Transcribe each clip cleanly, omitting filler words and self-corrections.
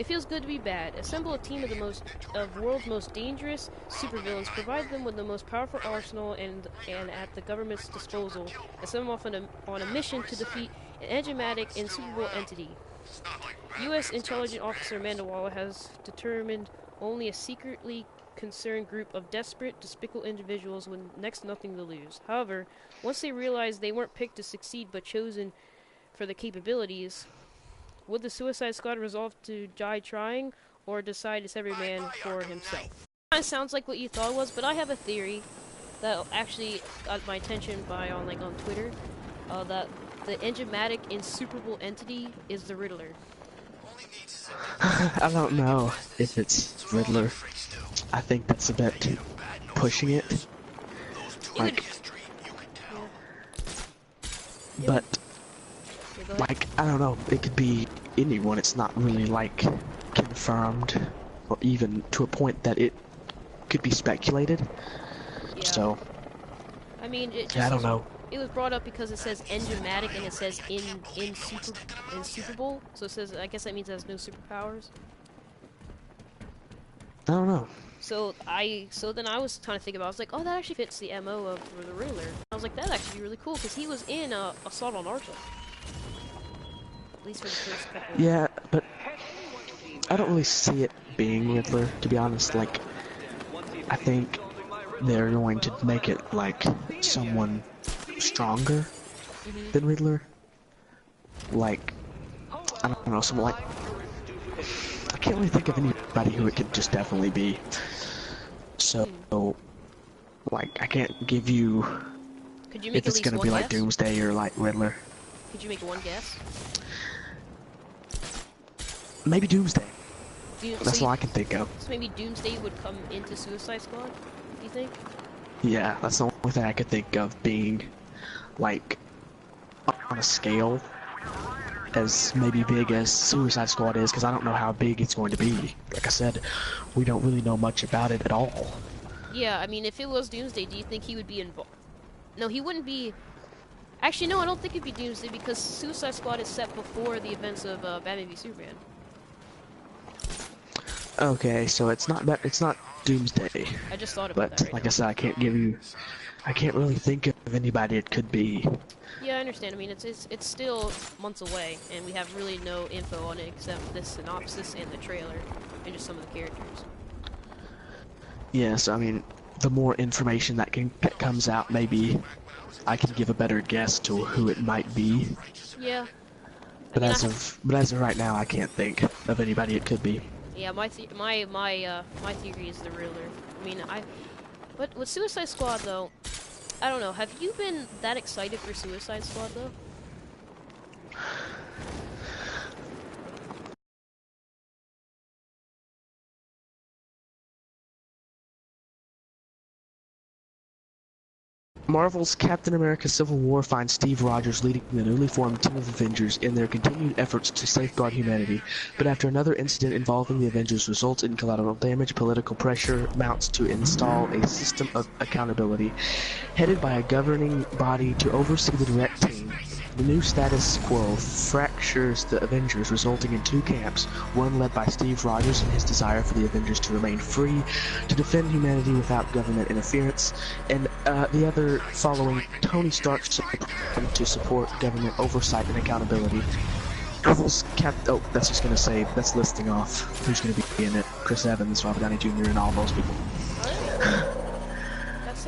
It feels good to be bad. Assemble a team of world's most dangerous supervillains. Provide them with the most powerful arsenal and at the government's disposal. And send them off on a mission to defeat an enigmatic, insuperable entity. U.S. intelligence officer Mandawala has determined only a secretly concerned group of desperate, despicable individuals with next to nothing to lose. However, once they realized they weren't picked to succeed but chosen for the capabilities, would the Suicide Squad resolve to die trying, or decide it's every man for himself? Kind of sounds like what you thought it was, but I have a theory that actually got my attention by on Twitter. That the enigmatic, insuperable entity is the Riddler. I don't know if it's Riddler. I think that's a bit pushing it. Like, but like, I don't know, it could be anyone. It's not really like confirmed, or even to a point that it could be speculated. Yeah. So I mean, I don't know. It was brought up because it says enigmatic and it says insuperable, so it says, I guess that means it has no superpowers. I don't know. So then I was trying to think about, I was like, oh, that actually fits the MO of the Riddler. I was like, that'd actually be really cool, because he was in Assault on Arkham. At least for the first couple. Yeah, but I don't really see it being Riddler, to be honest. Like, I think they're going to make it like someone stronger than Riddler. Like, I don't know, someone like, I can't really think of anybody who it could just definitely be. So, like, I can't give you Could you make if it's gonna be guess? like Doomsday or like Riddler. Could you make one guess? Maybe Doomsday. That's so all I can think of. So maybe Doomsday would come into Suicide Squad, do you think? Yeah, that's the only thing I could think of being, like, on a scale as maybe big as Suicide Squad is, because I don't know how big it's going to be. Like I said, we don't really know much about it at all. Yeah, I mean, if it was Doomsday, do you think he would be involved? No, he wouldn't be... Actually, no, I don't think it'd be Doomsday, because Suicide Squad is set before the events of Batman v Superman. Okay, so it's not Doomsday. I just thought about that right like now. I said, I can't really think of anybody it could be. Yeah, I understand. I mean, it's still months away, and we have really no info on it except this synopsis and the trailer, and just some of the characters. Yes, I mean, the more information that comes out, maybe I can give a better guess to who it might be. Yeah. But as of right now, I can't think of anybody it could be. Yeah, my theory is the Riddler. I mean, but with Suicide Squad though, I don't know. Have you been that excited for Suicide Squad though? Marvel's Captain America Civil War finds Steve Rogers leading the newly formed team of Avengers in their continued efforts to safeguard humanity. But after another incident involving the Avengers results in collateral damage, political pressure mounts to install a system of accountability. Headed by a governing body to oversee the direct team, the new status quo fractures the Avengers, resulting in two camps, one led by Steve Rogers and his desire for the Avengers to remain free, to defend humanity without government interference, and the other following Tony Stark's to support government oversight and accountability. Marvel's that's just gonna say, that's listing off who's gonna be in it. Chris Evans, Robert Downey Jr., and all those people.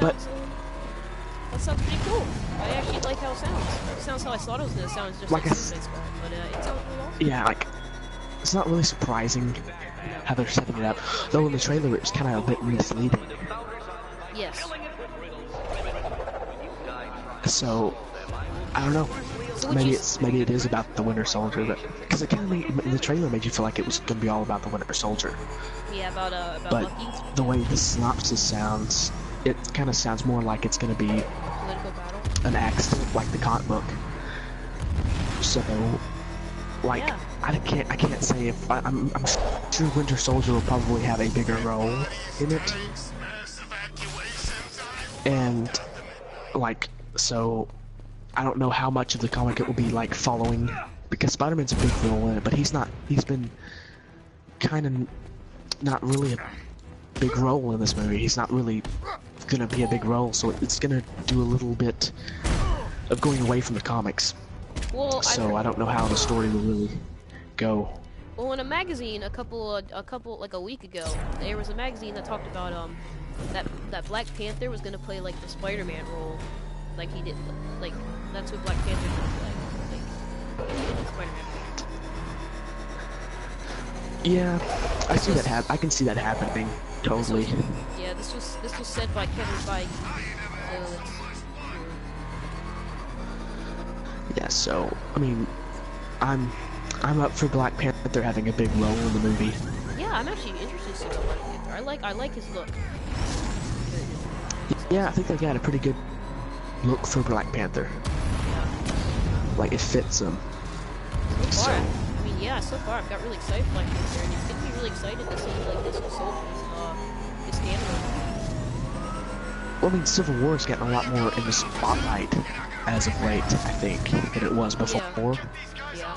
That sounds pretty cool. I actually like how it sounds. It sounds how I thought it was gonna sound. It's just like Suicide Squad, but it sounds really awesome. Yeah, like, it's not really surprising how they're setting it up. Though in the trailer it was kind of a bit misleading. Yes. So, I don't know. So maybe it is about the Winter Soldier, but because it kind of the trailer made you feel like it was gonna be all about the Winter Soldier. Yeah, about but Bucky. The way the synopsis sounds, it kind of sounds more like it's gonna be Political battle. an accident, like the comic book. So, like, yeah. I can't say if I'm sure Winter Soldier will probably have a bigger role in it, and like, so I don't know how much of the comic it will be like following, because Spider-Man's a big role in it, but he's been kind of not really a big role in this movie. He's not really gonna be a big role, so it's gonna do a little bit of going away from the comics. Well, So I don't know how the story will really go. well, in a magazine, like a week ago, there was a magazine that talked about that Black Panther was gonna play like the Spider-Man role, like he did, like that's who Black Panther's gonna play, like Spider-Man. Yeah, I can see that happening totally. Yeah, this was said by Kevin Feige. So Yeah, so I mean, I'm up for Black Panther having a big role in the movie. yeah, I'm actually interested to see what Black Panther. I like his look. Yeah, I think they got a pretty good look for Black Panther. Like it fits him. So far, I mean, yeah, so far I've got really excited for Black Panther, and it's gonna be really excited to see like this this standalone. Well, I mean, Civil War is getting a lot more in the spotlight as of late, I think, than it was before. Yeah.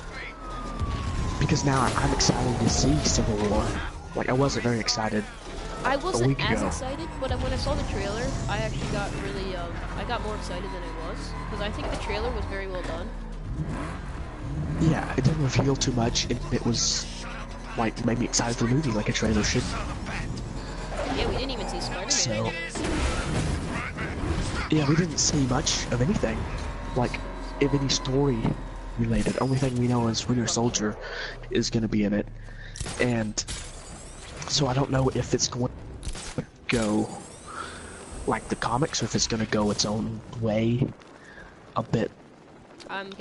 Because now I'm excited to see Civil War. Like I wasn't very excited. I wasn't as ago. excited, but when I saw the trailer, I actually got really, I got more excited than I was, because I think the trailer was very well done. Yeah, it didn't reveal too much, and it was, like, made me excited for the movie, like a trailer should. Yeah, we didn't even see Spider-Man. So, yeah, we didn't see much of anything, like, if any story related. Only thing we know is Winter Soldier is going to be in it, and so I don't know if it's going to go like the comics or if it's going to go its own way a bit,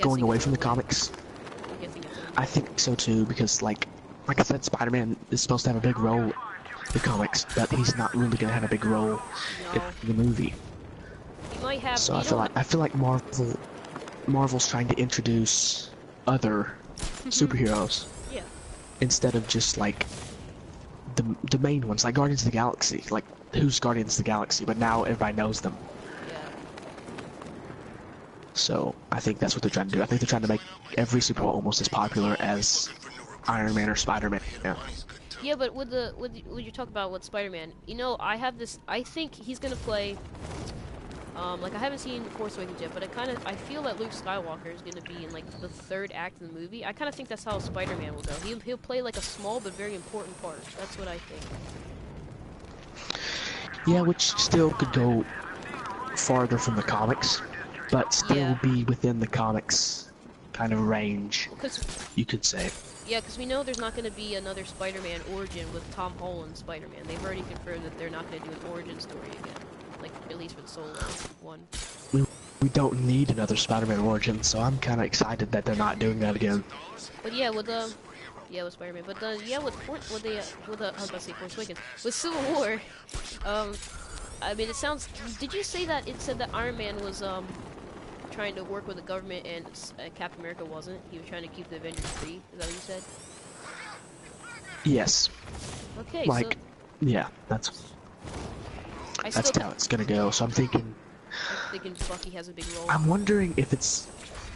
going away from the comics. I think so too, because like I said, Spider-Man is supposed to have a big role in the comics, but he's not really going to have a big role in the movie. He might have. So I feel like Marvel's trying to introduce other superheroes instead of just like the main ones, like Guardians of the Galaxy. Like, who's Guardians of the Galaxy? But now everybody knows them. Yeah. So I think that's what they're trying to do. I think they're trying to make every superhero almost as popular as Iron Man or Spider-Man. Yeah. Yeah, but with you talk about with Spider-Man, you know, I think he's gonna play. Like I haven't seen Force Awakens yet, but I feel that Luke Skywalker is gonna be in like the third act of the movie. I kind of think that's how Spider-Man will go. He'll play like a small but very important part. That's what I think. Yeah, which still could go farther from the comics, but still be within the comics kind of range, you could say. Yeah, because we know there's not going to be another Spider-Man origin with Tom Holland's Spider-Man. They've already confirmed that they're not going to do an origin story again. Like, at least with Solo 1. We don't need another Spider-Man origin, so I'm kind of excited that they're not doing that again. But yeah, with Spider-Man. But yeah, with I was about to say Force Awakens. With Civil War, I mean, it sounds. Did you say that it said that Iron Man was trying to work with the government and Captain America wasn't? He was trying to keep the Avengers free. Is that what you said? Yes. Okay. Like, so yeah, that's how it's gonna go. So I'm thinking Bucky has a big role. I'm wondering if it's.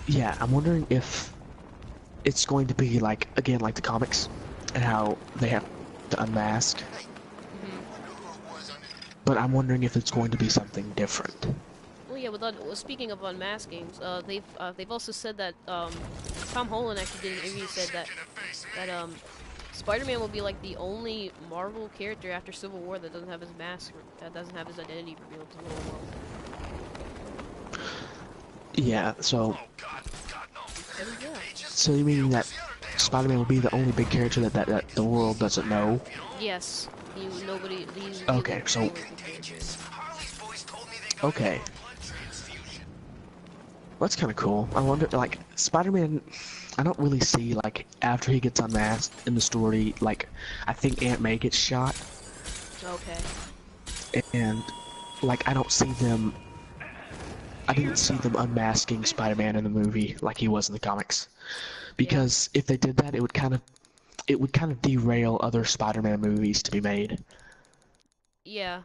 Yeah, I'm wondering if it's going to be like again like the comics, and how they have to unmask. But I'm wondering if it's going to be something different. Well, yeah. Speaking of unmasking, they've also said that Tom Holland actually did an interview said that Spider-Man will be like the only Marvel character after Civil War that doesn't have his mask, that doesn't have his identity revealed to the whole world. Yeah. So you mean that Spider-Man will be the only big character that the world doesn't know? Yes. Okay, so... Okay. That's kind of cool. I wonder, like, Spider-Man... I don't really see, like, after he gets unmasked in the story, like, I think Aunt May gets shot. Okay. And, like, I don't see them... I didn't see them unmasking Spider-Man in the movie like he was in the comics. Because if they did that, it would kind of derail other Spider-Man movies to be made. Yeah,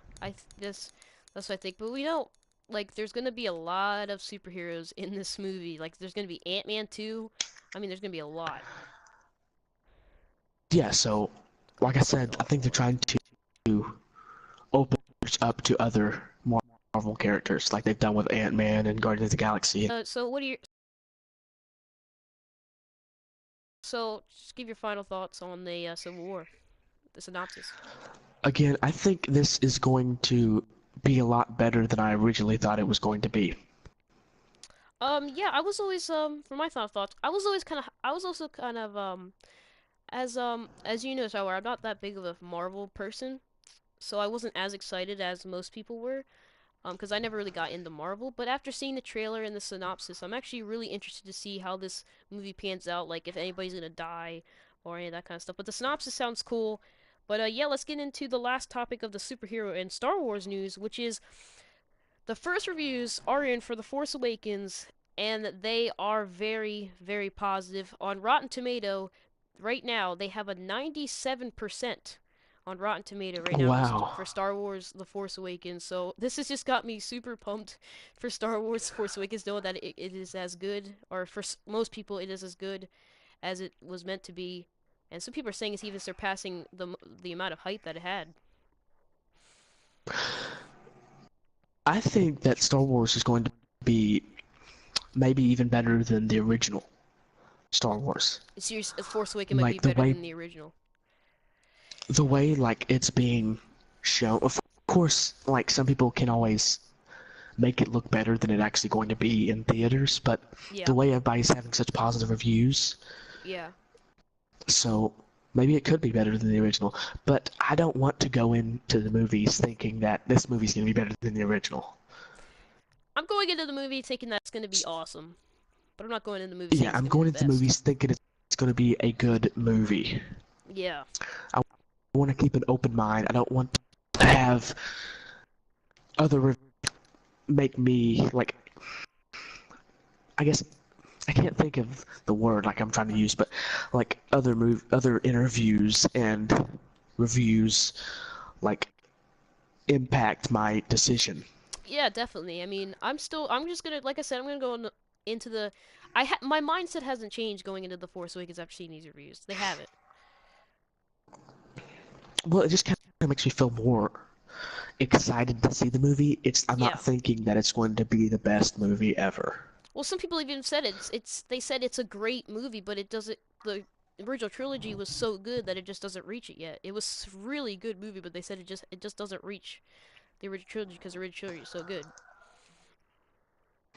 that's what I think. But we know, like, there's gonna be a lot of superheroes in this movie. Like, there's gonna be Ant-Man 2. I mean, there's gonna be a lot. Yeah, so like I said, I think they're trying to open it up to other Marvel characters, like they've done with Ant-Man and Guardians of the Galaxy. So what are your so just give your final thoughts on the Civil War, the synopsis. Again, I think this is going to be a lot better than I originally thought it was going to be. Yeah, I was always for my final thoughts, I was also kind of as you know, Shotwire, I'm not that big of a Marvel person, so I wasn't as excited as most people were. Because I never really got into Marvel, but after seeing the trailer and the synopsis, I'm actually really interested to see how this movie pans out, like if anybody's gonna die or any of that kind of stuff. But the synopsis sounds cool. But yeah, let's get into the last topic of the superhero and Star Wars news, which is the first reviews are in for The Force Awakens, and they are very, very positive. On Rotten Tomato, right now, they have a 97% on Rotten Tomato right now Wow. for Star Wars The Force Awakens. So this has just got me super pumped for Star Wars Force Awakens, knowing that it is as good, or for most people, it is as good as it was meant to be. And some people are saying it's even surpassing the amount of hype that it had. I think that Star Wars is going to be maybe even better than the original Star Wars. Serious, Force Awakens might be Like the better way than the original. like it's being shown. Of course, like some people can always make it look better than it actually going to be in theaters, but Yeah, the way everybody's having such positive reviews, yeah. so maybe it could be better than the original. But I don't want to go into the movies thinking that this movie's going to be better than the original. I'm going into the movie thinking that's going to be awesome, but I'm not going into the movie Yeah, saying it's I'm going to be going the into the best. movies thinking it's going to be a good movie. Yeah. I want to keep an open mind. I don't want to have other make me like. I guess I can't think of the word like I'm trying to use, but like other interviews and reviews like impact my decision. Yeah, definitely. I mean, I'm just gonna, like I said, I'm gonna go into the, my mindset hasn't changed going into the Force Awakens after seeing these reviews. They haven't. Well, it just kind of makes me feel more excited to see the movie. I'm Yeah. not thinking that it's going to be the best movie ever. Well, some people even said they said it's a great movie, but it doesn't, the original trilogy was so good that it just doesn't reach it yet. It was a really good movie, but they said it just doesn't reach the original trilogy because the original trilogy is so good.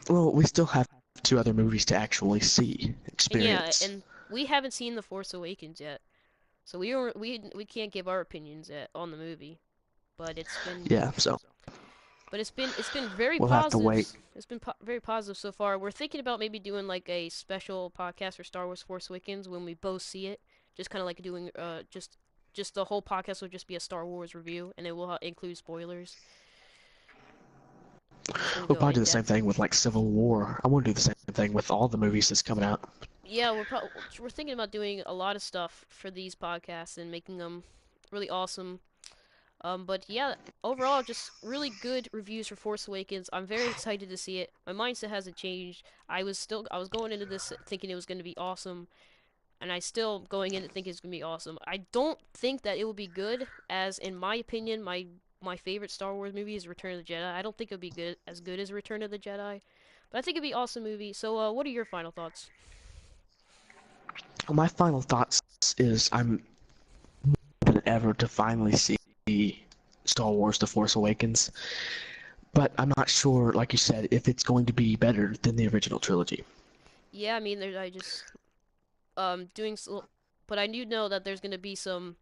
Well, we still have two other movies to actually see, And yeah, experience. and we haven't seen The Force Awakens yet. So we can't give our opinions yet on the movie, but Yeah, so it's been very we'll have to positive. wait. It's been very positive so far. We're thinking about maybe doing like a special podcast for Star Wars Force Awakens when we both see it. Just kind of like doing just the whole podcast will just be a Star Wars review, and it will include spoilers. We're just gonna We'll go probably do in the same depth. thing with like Civil War. I want to do the same thing with all the movies that's coming out. Yeah, we're thinking about doing a lot of stuff for these podcasts and making them really awesome. But yeah, overall, just really good reviews for Force Awakens. I'm very excited to see it. My mindset hasn't changed. I was going into this thinking it was going to be awesome, and I still going in thinking it's going to be awesome. I don't think that it will be good, as in my opinion, my favorite Star Wars movie is Return of the Jedi. I don't think it'll be good as Return of the Jedi, but I think it'd be an awesome movie. So, what are your final thoughts? My final thoughts is I'm than ever to finally see Star Wars: The Force Awakens, but I'm not sure, like you said, if it's going to be better than the original trilogy. Yeah, I mean, I just doing so, but I do know that there's gonna be some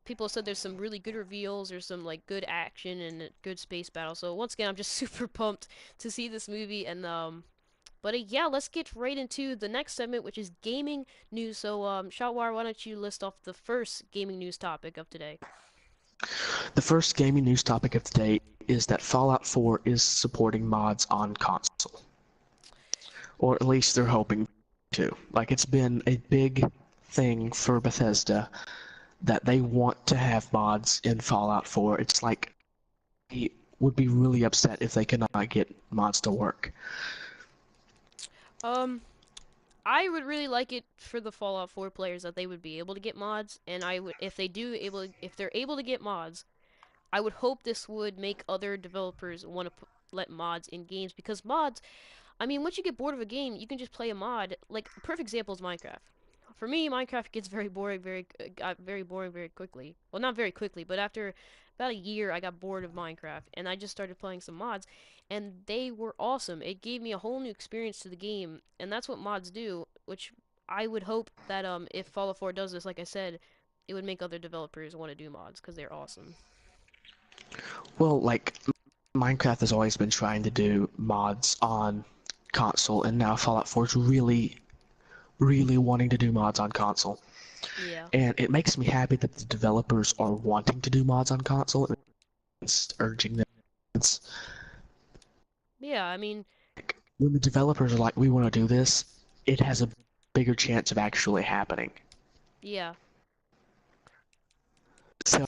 people said there's some really good reveals, there's some like good action and a good space battle. So once again, I'm just super pumped to see this movie and but yeah, let's get right into the next segment, which is gaming news. So Shotwire, why don't you list off the first gaming news topic of today? The first gaming news topic of the day is that Fallout 4 is supporting mods on console, or at least they're hoping to. Like it's been a big thing for Bethesda that they want to have mods in Fallout 4. It's like they would be really upset if they could not get mods to work. Um I would really like it for the Fallout 4 players that they would be able to get mods, and I would if they're able to get mods, I would hope this would make other developers want to let mods in games because mods, I mean, once you get bored of a game, you can just play a mod. Like a perfect example is Minecraft. For me, Minecraft gets very boring, got very boring very quickly. Well, not very quickly, but after about a year, I got bored of Minecraft, and I just started playing some mods, and they were awesome. It gave me a whole new experience to the game, and that's what mods do. Which I would hope that if Fallout 4 does this, like I said, it would make other developers want to do mods because they're awesome. Well, like Minecraft has always been trying to do mods on console, and now Fallout 4 is really wanting to do mods on console. Yeah. And it makes me happy that the developers are wanting to do mods on console. It's urging them. It's, Yeah, I mean, when the developers are like, we want to do this, it has a bigger chance of actually happening. yeah. So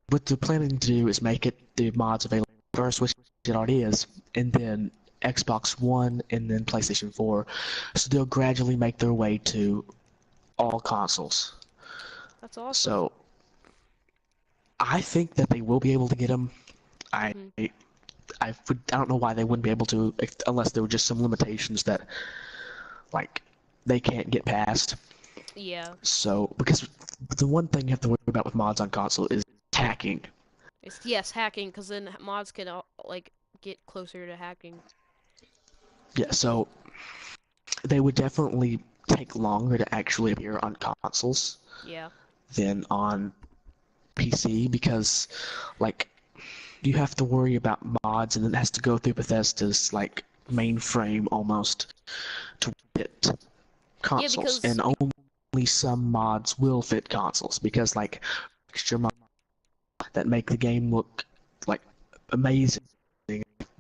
what they're planning to do is make the mods available first, which it already is, and then Xbox One and then PlayStation 4. So they'll gradually make their way to all consoles. That's awesome. So I think that they will be able to get them. I Mhm. I don't know why they wouldn't be able to unless there were just some limitations that like they can't get past. Yeah. So because the one thing you have to worry about with mods on console is hacking. It's yes, hacking, because then mods can like get closer to hacking. Yeah, so they would definitely take longer to actually appear on consoles Yeah. than on PC because like you have to worry about mods and then it has to go through Bethesda's like mainframe almost to fit Yeah, consoles, and only some mods will fit consoles because like extra mods that make the game look like amazing,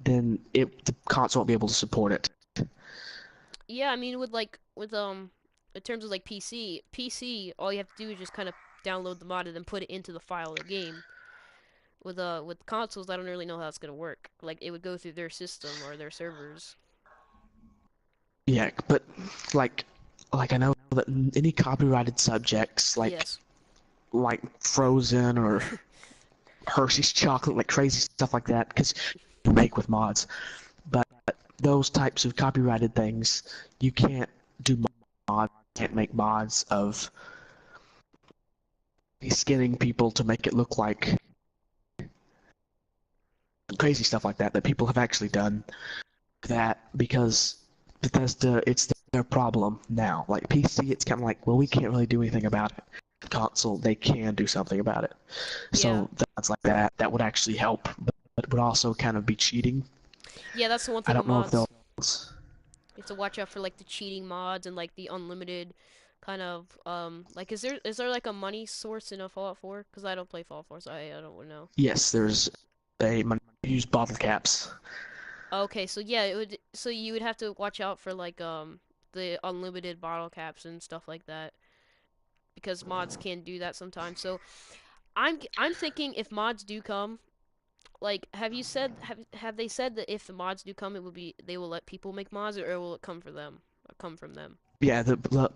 then the console won't be able to support it. yeah, I mean with in terms of like PC, all you have to do is just kind of download the mod and then put it into the file of the game. With consoles, I don't really know how it's gonna work. Like it would go through their system or their servers. Yeah, but like I know that any copyrighted subjects Yes. like Frozen or Hershey's chocolate, like crazy stuff like that, because you make with mods. But those types of copyrighted things, you can't do mods. Can't make mods of skinning people to make it look like crazy stuff like that people have actually done that because Bethesda, it's their problem now. Like PC, it's kind of like, well, we can't really do anything about it. Console, they can do something about it. Yeah. So that's like that would actually help, but it would also kind of be cheating. Yeah, that's the one I thing with don't know if they'll. mods. You have to watch out for like the cheating mods and like the unlimited kind of like is there like a money source in a Fallout 4? Because I don't play Fallout 4, so I don't know. Yes, there's a use bottle caps. Okay, so yeah, you would have to watch out for like the unlimited bottle caps and stuff like that because mods can do that sometimes. So I'm thinking if mods do come, like have they said that if the mods do come, it will be they will let people make mods or will it come for them? Come from them? Yeah,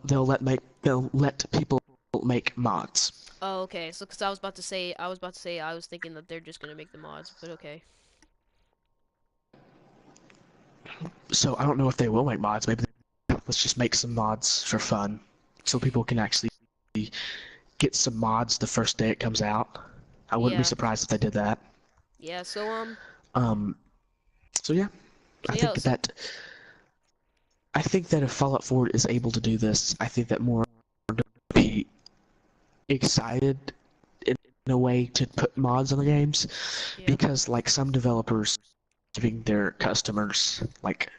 they'll let people make mods. Oh, okay. So, because I was thinking that they're just gonna make the mods, but okay. So I don't know if they will make mods. Maybe let's just make some mods for fun, so people can actually get some mods the first day it comes out. I wouldn't be Yeah, surprised if they did that. yeah. Um, so yeah, So I yeah. think that if Fallout 4 is able to do this, I think that more would be excited in a way to put mods on the games Yeah. because like some developers giving their customers like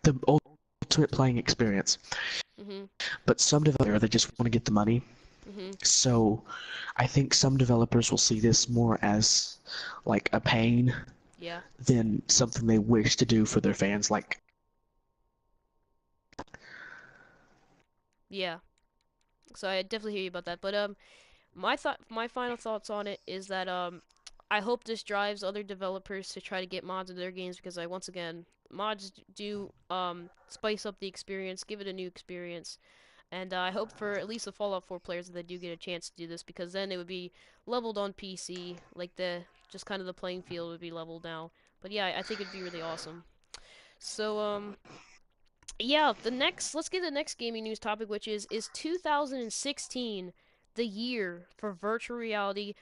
the ultimate playing experience, Mhm. but some developers they just want to get the money. Mhm. So I think some developers will see this more as like a pain Yeah. than something they wish to do for their fans. Like, Yeah. So I definitely hear you about that. But my final thoughts on it is that I hope this drives other developers to try to get mods in their games because I once again mods do spice up the experience, give it a new experience. And I hope for at least the Fallout 4 players that they do get a chance to do this, because then it would be leveled on PC, like the just kind of the playing field would be leveled now. But yeah, I think it'd be really awesome. So yeah, let's get to the next gaming news topic, which is 2016 the year for virtual reality?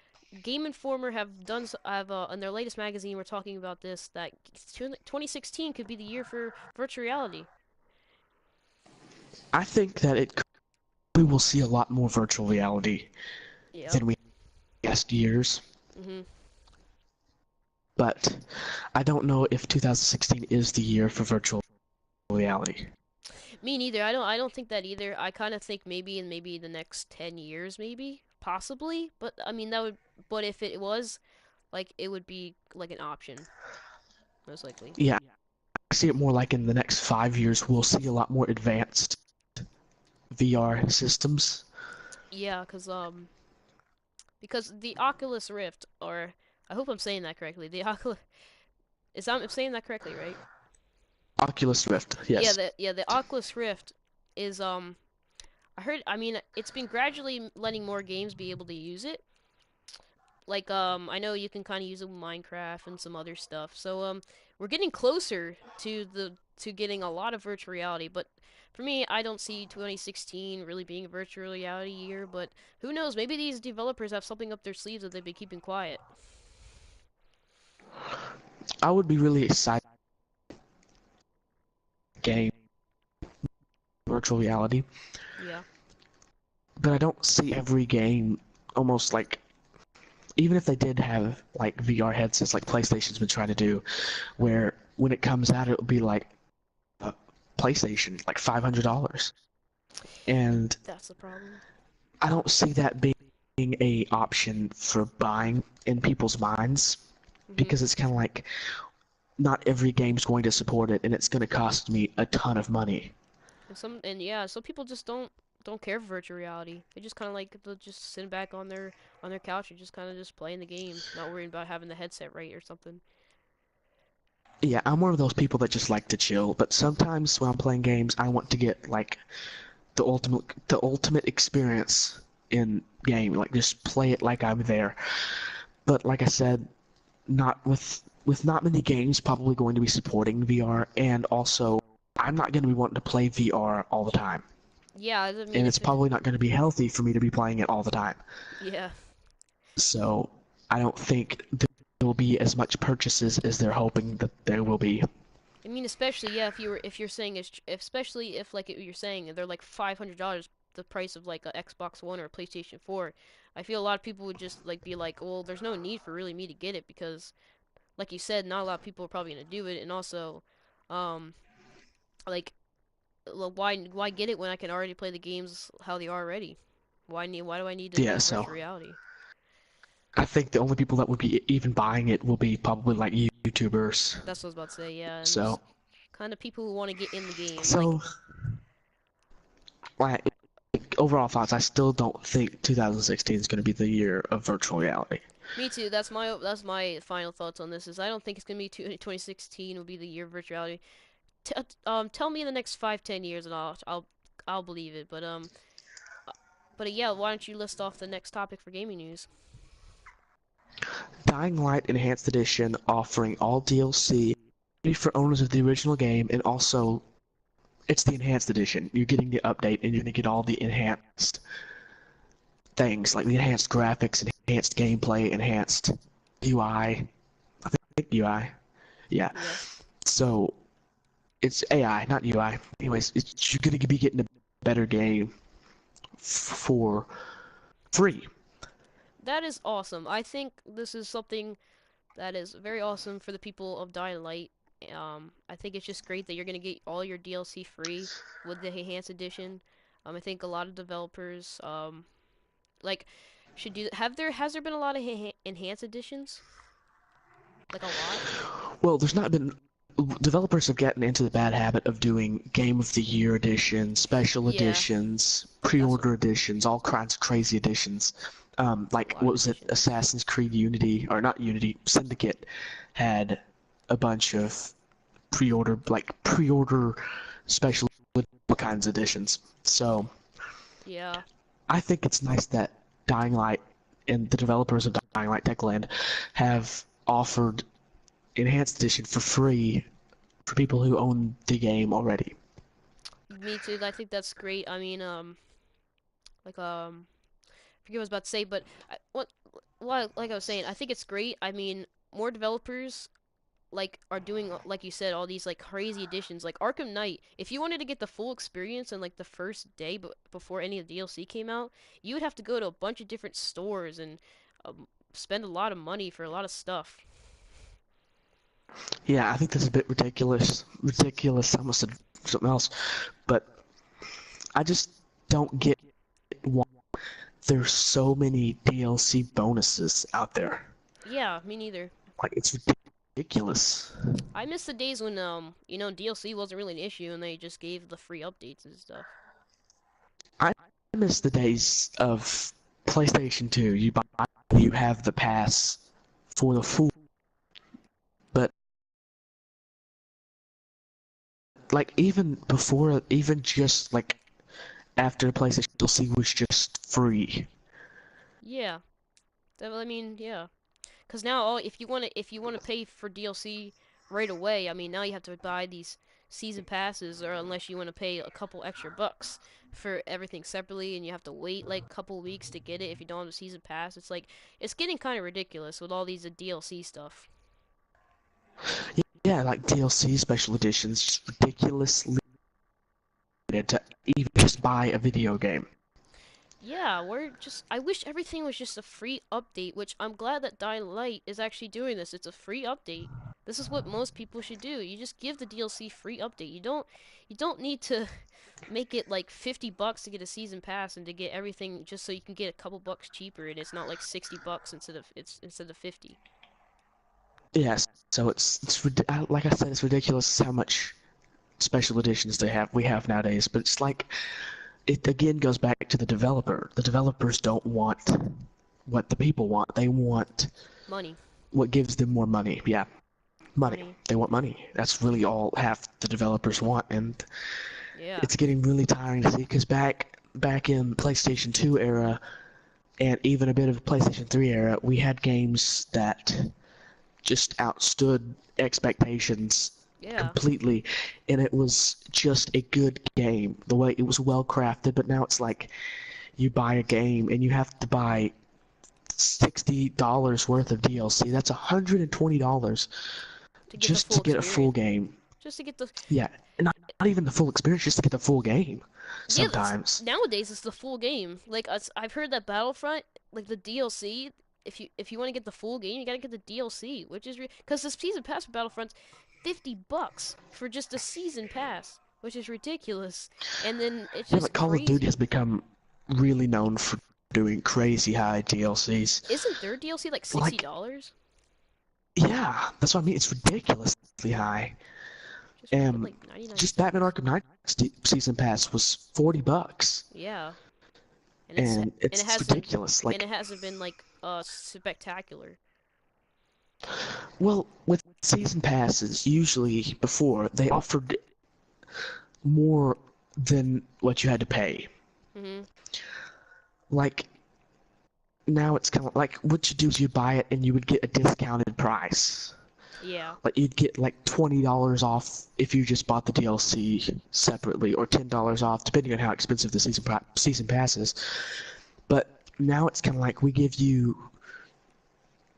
Game Informer have in their latest magazine, we're talking about this, that 2016 could be the year for virtual reality. I think that we will see a lot more virtual reality Yep. than we past years, Mhm. but I don't know if 2016 is the year for virtual reality. Me neither. I don't think that either. I kind of think maybe the next 10 years, maybe possibly. But I mean that would. But if it was, like, it would be like an option, most likely. Yeah, I see it more like in the next 5 years we'll see a lot more advanced VR systems. Yeah, because the Oculus Rift, or I hope I'm saying that correctly. The Oculus I'm saying that correctly, right? Oculus Rift, Yeah, yes. the Oculus Rift is I mean it's been gradually letting more games be able to use it. Like I know you can kind of use it with Minecraft and some other stuff. So we're getting closer to getting a lot of virtual reality, but for me, I don't see 2016 really being a virtual reality year, but who knows? Maybe these developers have something up their sleeves that they've been keeping quiet. I would be really excited game virtual reality, Yeah. but I don't see every game almost like even if they did have like VR headsets like PlayStation's been trying to do, where when it comes out it'll be like a PlayStation like $500, and That's the problem. I don't see that being a option for buying in people's minds Mhm. because it's kind of like not every game's going to support it, and it's going to cost me a ton of money. And yeah, some people just don't care for virtual reality. They just kind of like they'll just sit back on their couch and just kind of just playing the game, not worrying about having the headset right or something. Yeah, I'm one of those people that just like to chill, but sometimes when I'm playing games, I want to get like the ultimate experience in game, like just play it like I'm there. But like I said, not with not many games probably going to be supporting VR, and also I'm not going to be wanting to play VR all the time, Yeah, I mean and it's if it, probably not going to be healthy for me to be playing it all the time. yeah. So I don't think there will be as much purchases as they're hoping that there will be. I mean, especially yeah, if you're saying especially if like you're saying they're like $500 the price of like a Xbox One or a PlayStation 4. I feel a lot of people would just like be like, well, there's no need for really me to get it because, like you said, not a lot of people are probably gonna do it, and also, um, like, why get it when I can already play the games how they are already? Why do I need to Yeah, do so virtual reality? I think the only people that would be even buying it will be probably like YouTubers. That's what I was about to say, yeah, and So just kind of people who want to get in the game, like. so like overall thoughts, I still don't think 2016 is going to be the year of virtual reality. Me too. That's my final thoughts on this. Is I don't think it's gonna be 2016 will be the year of virtuality. Tell me in the next 5-10 years, and I'll believe it. But yeah, why don't you list off the next topic for gaming news? Dying Light Enhanced Edition offering all DLC for owners of the original game, and also it's the Enhanced Edition. You're getting the update, and you're going to get all the enhanced things like the enhanced graphics, enhanced gameplay, enhanced UI. I think UI. Yeah. Yeah, So it's AI, not UI. Anyways, you're going to be getting a better game for free. that is awesome. I think this is something that is very awesome for the people of Dying Light. I think it's just great that you're gonna get all your DLC free with the enhanced edition. I think a lot of developers like should do. Has there been a lot of enhanced editions? Like a lot? Well, there's not been. Developers have gotten into the bad habit of doing Game of the Year editions, special Yeah, editions, that's pre-order editions, all kinds of crazy editions. a Like lot what of was it? editions. Assassin's Creed Unity, or not Unity? Syndicate had a bunch of pre-order special kinds of editions. So Yeah. I think it's nice that Dying Light and the developers of Dying Light Techland have offered Enhanced Edition for free for people who own the game already. Me too. I think that's great. I mean, like I forget what I was about to say, but like I was saying, I think it's great. I mean, more developers like are doing like you said all these like crazy additions like Arkham Knight. If you wanted to get the full experience in like the first day but before any of the DLC came out, you would have to go to a bunch of different stores and spend a lot of money for a lot of stuff. Yeah, I think that's a bit ridiculous. Ridiculous. I almost said something else, but I just don't get why there's so many DLC bonuses out there. Yeah, me neither. Like it's ridiculous. I miss the days when DLC wasn't really an issue and they just gave the free updates and stuff. I miss the days of PlayStation 2. You have the pass for the full, but like even before, even just like after PlayStation DLC was just free. Yeah. I mean, yeah. Because now, if you want to pay for DLC right away, I mean, now you have to buy these season passes, or unless you want to pay a couple extra bucks for everything separately, and you have to wait like a couple weeks to get it if you don't have a season pass. It's like it's getting kind of ridiculous with all these DLC stuff. Yeah, like DLC special editions, just ridiculously to even just buy a video game. Yeah, we're just. I wish everything was just a free update, which I'm glad that Dying Light is actually doing this. It's a free update. This is what most people should do. You just give the DLC free update. You don't need to make it like $50 to get a season pass and to get everything just so you can get a couple bucks cheaper and it's not like $60 instead of 50. Yes, so like I said, it's ridiculous how much special editions we have nowadays. But it's like it again goes back to the developer. The developers don't want what the people want. They want Money. what gives them more money. Yeah, money. Money. They want money. That's really all half the developers want, and Yeah. it's getting really tiring to see. Because back in PlayStation 2 era, and even a bit of PlayStation 3 era, we had games that just outstood expectations Yeah. completely, and it was just a good game. The way it was well crafted, but now it's like you buy a game and you have to buy $60 worth of DLC. That's $120 To get the just full to get a full experience. game. Just to get the Yeah, and not even the full experience, just to get the full game. Yeah, Sometimes. nowadays it's the full game. Like I've heard that Battlefront, like the DLC, if you want to get the full game, you gotta get the DLC, which is because the season pass for Battlefront's $50 for just a season pass, which is ridiculous. And then it's Yeah, just like Call of Duty crazy. has become really known for doing crazy high DLCs. Isn't their DLC like sixty Like, dollars? yeah, that's what I mean. It's ridiculously high. Just put like 99 Just Batman cents. Arkham Knight season pass was $40, Yeah, and and and it it's hasn't ridiculous. and Like, it hasn't been like spectacular. well, with season passes, usually before they offered more than what you had to pay. Mhm. Like now, it's kind of like what you do is you buy it and you would get a discounted price. Yeah. Like you'd get like $20 off if you just bought the DLC separately, or $10 off depending on how expensive the season pass is. But now it's kind of like we give you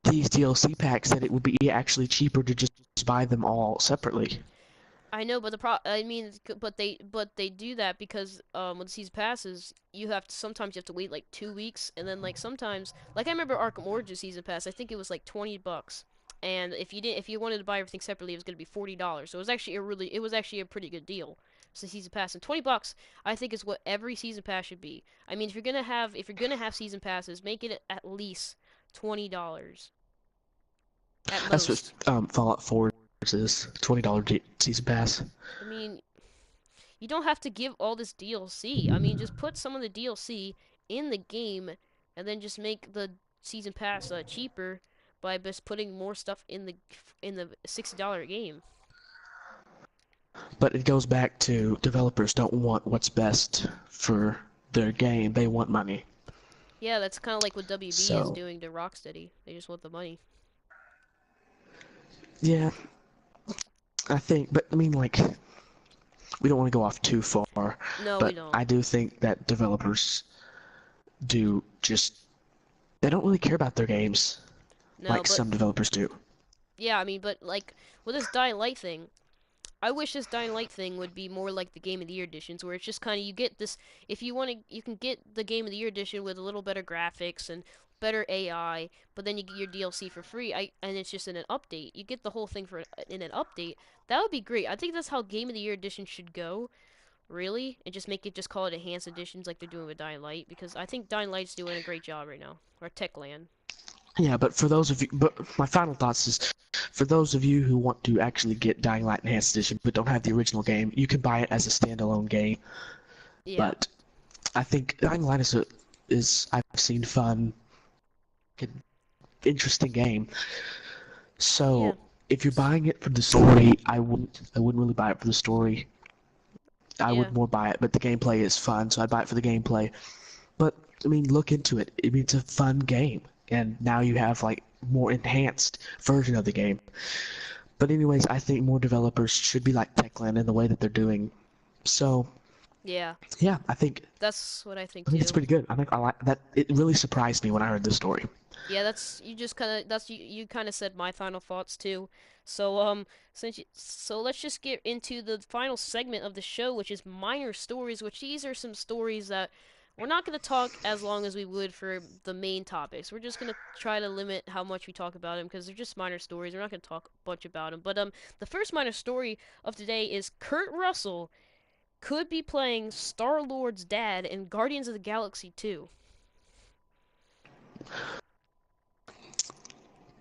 these DLC packs that it would be actually cheaper to just buy them all separately. I know, but I mean, but they do that because when the season passes, sometimes you have to wait like 2 weeks, and then like sometimes like I remember Arkham Origins season pass, I think it was like $20, and if you wanted to buy everything separately, it was gonna be $40. So it was actually a pretty good deal. So season pass and $20, I think is what every season pass should be. I mean, if you're gonna have season passes, make it at least $20 at That's what most. Fallout 4 is, $20 season pass. I mean, you don't have to give all this DLC. I mean, just put some of the DLC in the game, and then just make the season pass cheaper by just putting more stuff in the $60 game. But it goes back to developers don't want what's best for their game. They want money. Yeah, that's kind of like what WB is So, doing to Rocksteady. They just want the money. yeah, I think, but I mean, like, we don't want to go off too far, No, we but don't. I do think that developers do just, they don't really care about their games No, like but some developers do. yeah, I mean, but like with this Dying Light thing, I wish this Dying Light thing would be more like the Game of the Year editions, where it's just kind of you get this. If you want to, you can get the Game of the Year edition with a little better graphics and better AI, but then you get your DLC for free. And it's just in an update. You get the whole thing for in an update. That would be great. I think that's how Game of the Year edition should go, really, and just make it just call it enhanced editions like they're doing with Dying Light, because I think Dying Light's doing a great job right now, or Techland. Yeah, but for those of you, but my final thoughts is, for those of you who want to actually get Dying Light Enhanced Edition but don't have the original game, you can buy it as a standalone game. Yeah, But I think Dying Light is I've seen fun, interesting game. yeah, So if you're buying it for the story, I wouldn't really buy it for the story. I yeah, would more buy it, but the gameplay is fun, so I'd buy it for the gameplay. But I mean, look into it. I mean, it's a fun game, and now you have like more enhanced version of the game. But anyways, I think more developers should be like Techland in the way that they're doing. So yeah. yeah, I think That's what I think I think it's too. pretty good. I think I like that. It really surprised me when I heard this story. Yeah, that's you just kind of that's you kind of said my final thoughts too. So so let's just get into the final segment of the show, which is minor stories, which these are some stories that we're not going to talk as long as we would for the main topics. We're just going to try to limit how much we talk about them because they're just minor stories. We're not going to talk a bunch about them. But the first minor story of today is Kurt Russell could be playing Star-Lord's dad in Guardians of the Galaxy 2.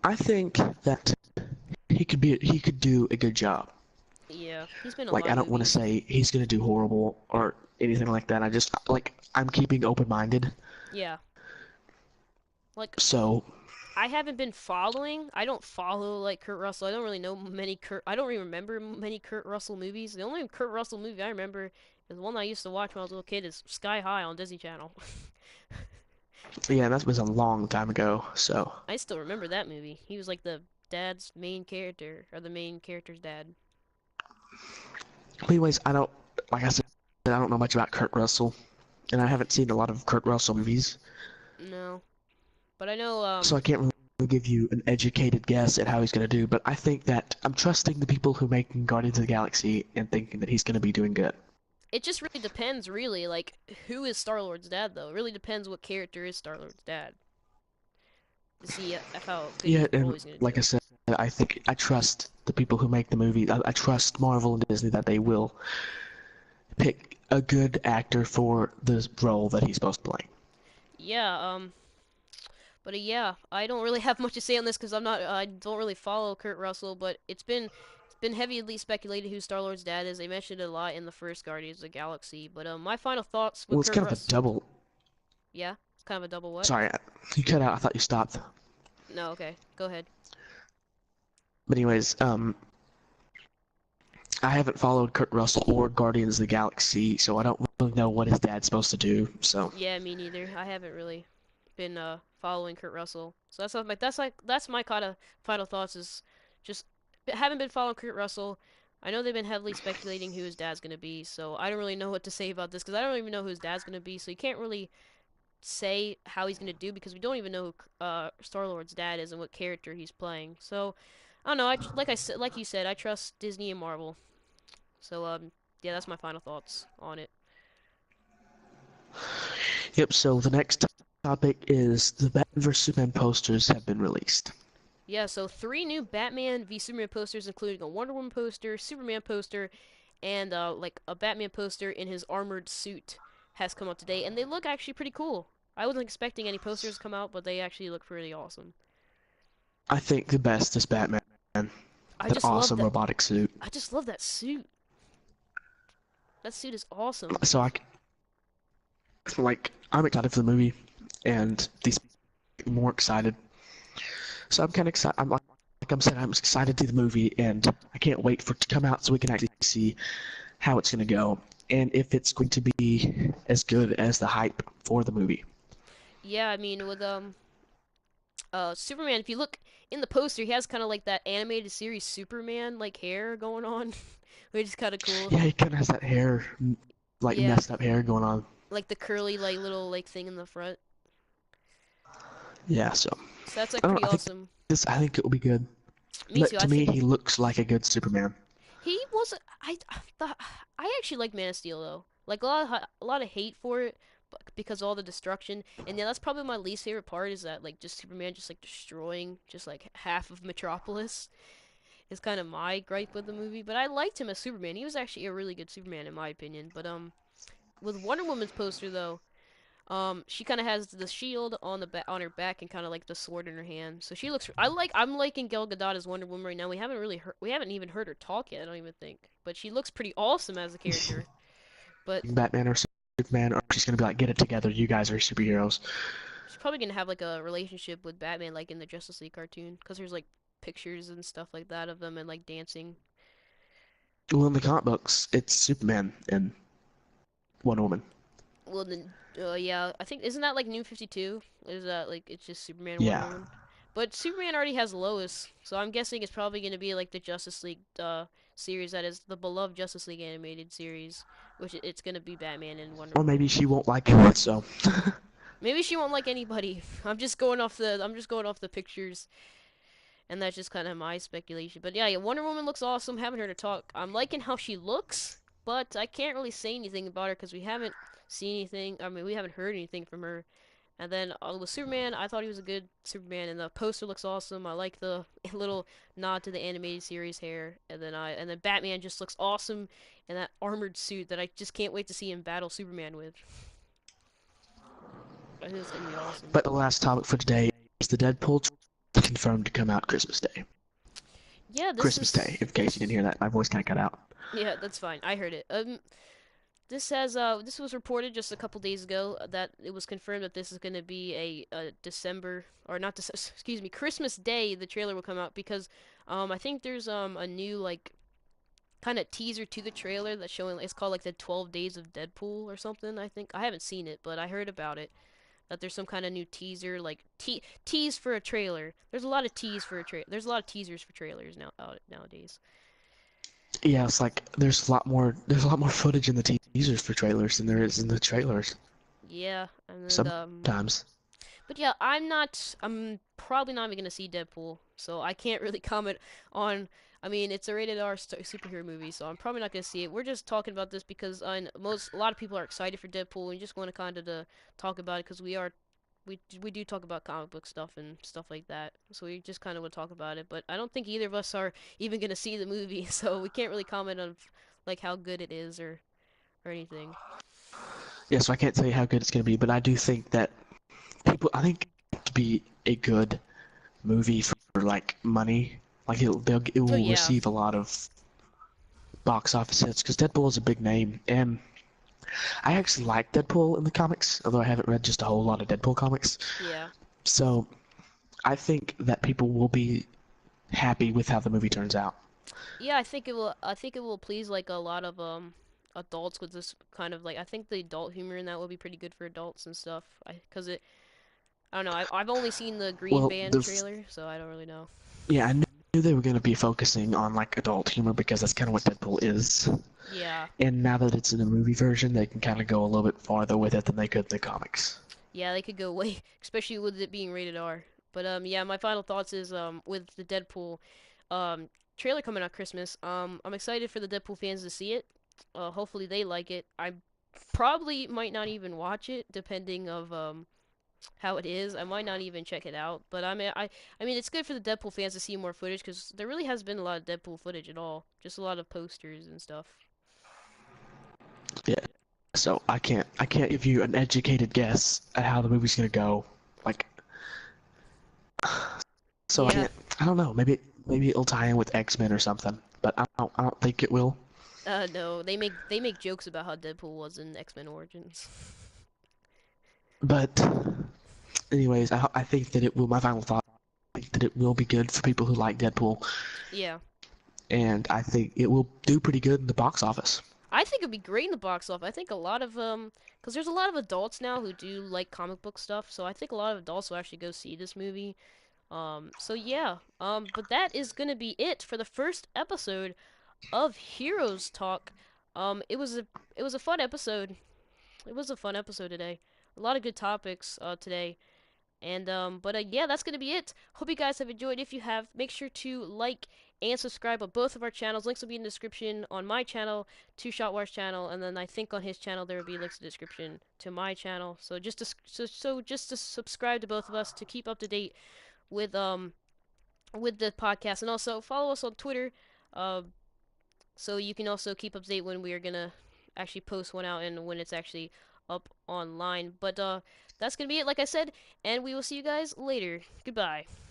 I think that he could do a good job. Yeah, he's been in a Like lot I of don't want to movies. say he's gonna do horrible or anything like that. I just like I'm keeping open minded. Yeah. Like So I haven't been following. I don't follow like Kurt Russell. I don't really know many Kurt. I don't even remember many Kurt Russell movies. The only Kurt Russell movie I remember is the one I used to watch when I was a little kid. Is Sky High on Disney Channel. yeah, that was a long time ago. So I still remember that movie. He was like the dad's main character or the main character's dad. anyways, I don't like I said I don't know much about Kurt Russell, and I haven't seen a lot of Kurt Russell movies, No, but I know so I can't really give you an educated guess at how he's gonna do. But I think that I'm trusting the people who make Guardians of the Galaxy and thinking that he's gonna be doing good. it just really depends. Really, like who is Star Lord's dad though? It really depends what character is Star Lord's dad to see how good Yeah, role and he's gonna like I do. said, I think I trust the people who make the movie. I trust Marvel and Disney that they will pick a good actor for the role that he's supposed to play. Yeah, but yeah, I don't really have much to say on this because I don't really follow Kurt Russell, but it's been heavily speculated who Star Lord's dad is. They mentioned it a lot in the first Guardians of the Galaxy. But my final thoughts with Well, it's Kurt kind of a Russell. double. Yeah, it's kind of a double what? Sorry, you cut out. I thought you stopped. No, okay, go ahead. But anyways, I haven't followed Kurt Russell or Guardians of the Galaxy, so I don't really know what his dad's supposed to do. So Yeah, me neither. I haven't really been following Kurt Russell, so that's my kind of final thoughts is just haven't been following Kurt Russell. I know they've been heavily speculating who his dad's gonna be, so I don't really know what to say about this because I don't even know who his dad's gonna be. So you can't really say how he's gonna do because we don't even know who Star Lord's dad is and what character he's playing. So I don't know. Like I said, like you said, I trust Disney and Marvel. So yeah, that's my final thoughts on it. yep. So the next topic is the Batman vs Superman posters have been released. Yeah, so three new Batman v Superman posters, including a Wonder Woman poster, Superman poster, and like a Batman poster in his armored suit, has come out today, and they look actually pretty cool. I wasn't expecting any posters to come out, but they actually look pretty awesome. I think the best is Batman. I That just love awesome that. robotic suit. I just love that suit. That suit is awesome. So I'm excited for the movie, and these more excited. So I'm kind of excited. I'm excited to see the movie, and I can't wait for it to come out so we can actually see how it's going to go and if it's going to be as good as the hype for the movie. Yeah, I mean with Superman, if you look in the poster, he has kind of like that animated series Superman like hair going on, which is kind of cool. Yeah, he kind of has that hair, like Yeah, messed up hair going on. like the curly like little like thing in the front. Yeah, so So that's like I don't know. pretty awesome. I think it will be good. Me But too. I to me, think he looks like a good Superman. he was. I thought I actually like Man of Steel though. Like a lot of hate for it, but because of all the destruction. And yeah, that's probably my least favorite part is that like just Superman just like destroying just like half of Metropolis is kind of my gripe with the movie. But I liked him as Superman. He was actually a really good Superman in my opinion. But with Wonder Woman's poster though. She kind of has the shield on the on her back and kind of like the sword in her hand. So she looks. I'm liking Gal Gadot as Wonder Woman right now. We haven't even heard her talk yet. I don't even think. But she looks pretty awesome as a character. But Batman or Superman, or she's gonna be like, get it together, you guys are superheroes. she's probably gonna have like a relationship with Batman, like in the Justice League cartoon, because there's like pictures and stuff like that of them and like dancing. Well, in the comic books, it's Superman and Wonder Woman. Well, then, yeah, I think isn't that like New 52? Is that like it's just Superman, Wonder Yeah. Woman? But Superman already has Lois, so I'm guessing it's probably gonna be like the Justice League series that is the beloved Justice League animated series, which it's gonna be Batman and Wonder Or Woman. maybe she won't like it, so. Maybe she won't like anybody. I'm just going off the pictures, and that's just kind of my speculation. But yeah, Wonder Woman looks awesome. Haven't heard her talk. I'm liking how she looks, but I can't really say anything about her because we haven't seen anything. I mean, we haven't heard anything from her. And then with Superman, I thought he was a good Superman, and the poster looks awesome. I like the little nod to the animated series hair, and then Batman just looks awesome in that armored suit that I just can't wait to see him battle Superman with. I think it's gonna be awesome. But the last topic for today is the Deadpool confirmed to come out Christmas Day. Yeah, this Christmas Day, is in case you didn't hear that. My voice kind of cut out. yeah, that's fine. I heard it. This was reported just a couple days ago that it was confirmed that this is going to be a December or not excuse me, Christmas Day the trailer will come out because I think there's a new like kind of teaser to the trailer that's showing it's called like the 12 Days of Deadpool or something. I think I haven't seen it, but I heard about it that there's some kind of new teaser like tease for a trailer. There's a lot of tease for a trailer. There's a lot of teasers for trailers nowadays. Yeah, it's like there's a lot more footage in the teasers for trailers than there is in the trailers. Yeah, and Sometimes. but yeah, I'm probably not even gonna see Deadpool, so I can't really comment on. I mean, it's a rated R superhero movie, so I'm probably not gonna see it. We're just talking about this because a lot of people are excited for Deadpool, and we just want to kind of to talk about it because we do talk about comic book stuff and stuff like that. So we just kind of want to talk about it, but I don't think either of us are even gonna see the movie, so we can't really comment on like how good it is or anything. Yeah, so I can't tell you how good it's going to be, but I do think that I think it to be a good movie for like money. Like it Oh will yeah, receive a lot of box office hits because Deadpool is a big name, and I actually like Deadpool in the comics, although I haven't read just a whole lot of Deadpool comics. yeah. So I think that people will be happy with how the movie turns out. Yeah, I think it will please like a lot of adults with this kind of like I think the adult humor in that will be pretty good for adults and stuff. Cause I don't know. I've only seen the Green Well, Band trailer, so I don't really know. yeah, I knew they were going to be focusing on like adult humor because that's kind of what Deadpool is. Yeah, And now that it's in a movie version, they can kind of go a little bit farther with it than they could in the comics. yeah, they could go way, especially with it being rated R. But yeah, my final thoughts is with the Deadpool um trailer coming out Christmas. I'm excited for the Deadpool fans to see it. Hopefully they like it. I probably might not even watch it depending of how it is. I might not even check it out, but I mean, it's good for the Deadpool fans to see more footage because there really has been a lot of Deadpool footage at all. Just a lot of posters and stuff. Yeah. So I can't give you an educated guess at how the movie's gonna go. Like, so Yeah. I don't know. Maybe it'll tie in with X-Men or something, but I don't think it will. No, they make jokes about how Deadpool was in X-Men Origins. But anyways, I think that it will. My final thought, I think that it will be good for people who like Deadpool. Yeah. and I think it will do pretty good in the box office. I think it'd be great in the box office. I think a lot of because there's a lot of adults now who do like comic book stuff, so I think a lot of adults will actually go see this movie. So yeah. But that is gonna be it for the first episode of Heroes Talk. It was a fun episode. It was a fun episode today. A lot of good topics today. And yeah, that's gonna be it. Hope you guys have enjoyed. If you have, make sure to like and subscribe on both of our channels. Links will be in the description on my channel, to Shotwire's channel, and then I think on his channel there will be links in the description to my channel. So just to subscribe to both of us to keep up to date with the podcast, and also follow us on Twitter, uh, so you can also keep up to date when we are gonna actually post one out and when it's actually up online. But that's gonna be it, like I said, and we will see you guys later. Goodbye.